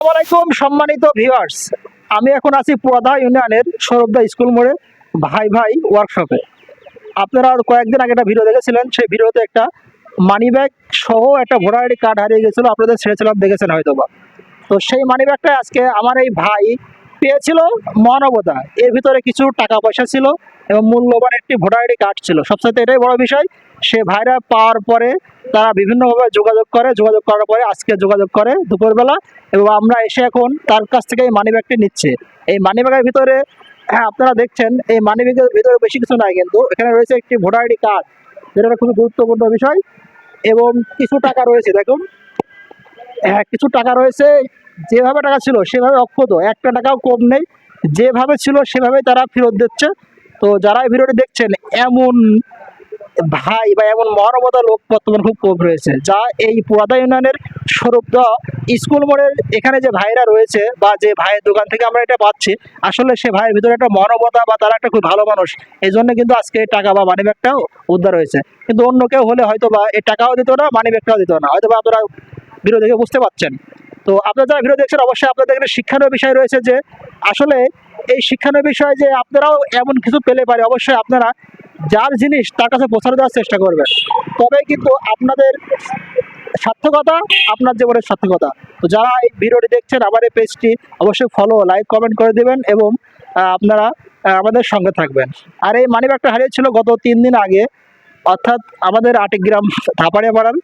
আসসালামাইকুম সম্মানিত ভিউয়ার্স, আমি এখন আছি পুরাদা ইউনিয়নের সৌরভদা স্কুল মোড়ে ভাই ভাই ওয়ার্কশপে। আপনারা কয়েকদিন আগে একটা ভিডিও দেখেছিলেন, সেই ভিডিওতে একটা মানি ব্যাগ সহ একটা ভোটার আইডি কার্ড হারিয়ে গেছিলো, আপনাদের ছেড়েছিলাম, দেখেছেন হয়তো বা। তো সেই মানি ব্যাগটা আজকে আমার এই ভাই পেয়েছিল মানবতা। এর ভিতরে কিছু টাকা পয়সা ছিল এবং মূল্যবান একটি ভোটার আইডি কার্ড ছিল। সবচাইতে এটাই বড় বিষয়, সে ভাইরা পাওয়ার পরে তারা বিভিন্নভাবে যোগাযোগ করার পরে আজকে যোগাযোগ করে দুপুরবেলা, এবং আমরা এসে এখন তার কাছ থেকে এই মানি ব্যাগটি নিচ্ছে। এই মানি ব্যাগের ভিতরে আপনারা দেখছেন, এই মানি ব্যাগের ভিতরে বেশি কিছু নাই, কিন্তু এখানে রয়েছে একটি ভোটার আইডি কার্ড, যেটা খুবই গুরুত্বপূর্ণ বিষয়, এবং কিছু টাকা রয়েছে। দেখুন, কিছু টাকা রয়েছে, যেভাবে টাকা ছিল সেভাবে অক্ষত, একটা টাকাও কম নেই, যেভাবে ছিল সেভাবে তারা ফেরত দিচ্ছে। তো যারা এই ভিডিওটি দেখছেন, এমন ভাই বা এমন মহানবতা লোক বর্তমান খুব কম রয়েছে, যা এই পুরাদা ইউনিয়নের সৌরভদা স্কুল মোড়ের এখানে যে ভাইরা রয়েছে বা যে ভাইয়ের দোকান থেকে আমরা এটা পাচ্ছি, আসলে সে ভাইয়ের ভিতরে একটা মহানবতা বা তারা একটা খুব ভালো মানুষ, এই জন্য কিন্তু আজকে এই টাকা বা মানি ব্যাগটাও উদ্ধার হয়েছে। কিন্তু অন্য কেউ হলে হয়তো বা এই টাকাও দিত না, মানি ব্যাগটাও দিত না, হয়তো বা আপনারা ভিডিও দেখে বুঝতে পারছেন। তো আপনারা যারা ভিডিও দেখছেন, অবশ্যই আপনাদের এখানে শিক্ষার বিষয় রয়েছে, যে আসলে এই শিক্ষার বিষয় যে আপনারাও এমন কিছু পেলে পারে, অবশ্যই আপনারা যার জিনিস তার কাছে পৌঁছানো দেওয়ার চেষ্টা করবেন, তবেই কিন্তু আপনাদের সার্থকতা, আপনার জীবনের সার্থকতা। তো যারা এই ভিডিওটি দেখছেন, আমার এই পেজটি অবশ্যই ফলো, লাইক, কমেন্ট করে দেবেন, এবং আপনারা আমাদের সঙ্গে থাকবেন। আর এই মানিব্যাগটা হারিয়েছিল গত 3 দিন আগে, অর্থাৎ আমাদের আটিগ্রাম ধাপাড়িয়া পাড়ার,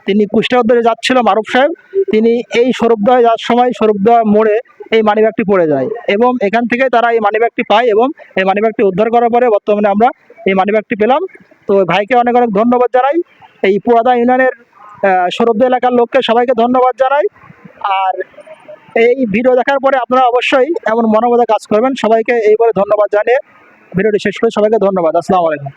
তিনি কুষ্টিয়া উদ্ধারে যাচ্ছিল মারুফ সাহেব, তিনি এই সৌরভদহ যাওয়ার সময় সৌরভদহ মোড়ে এই মানিব্যাগটি পড়ে যায়, এবং এখান থেকে তারা এই মানিব্যাগটি পায়, এবং এই মানিব্যাগটি উদ্ধার করার পরে বর্তমানে আমরা এই মানিব্যাগটি পেলাম। তো ভাইকে অনেক অনেক ধন্যবাদ জানাই, এই পুরাদা ইউনিয়নের সৌরভদহ এলাকার লোককে সবাইকে ধন্যবাদ জানাই। আর এই ভিডিও দেখার পরে আপনারা অবশ্যই এমন মনোবলে কাজ করবেন। সবাইকে এই বলে ধন্যবাদ জানিয়ে ভিডিওটি শেষ করে সবাইকে ধন্যবাদ। আসসালামু আলাইকুম।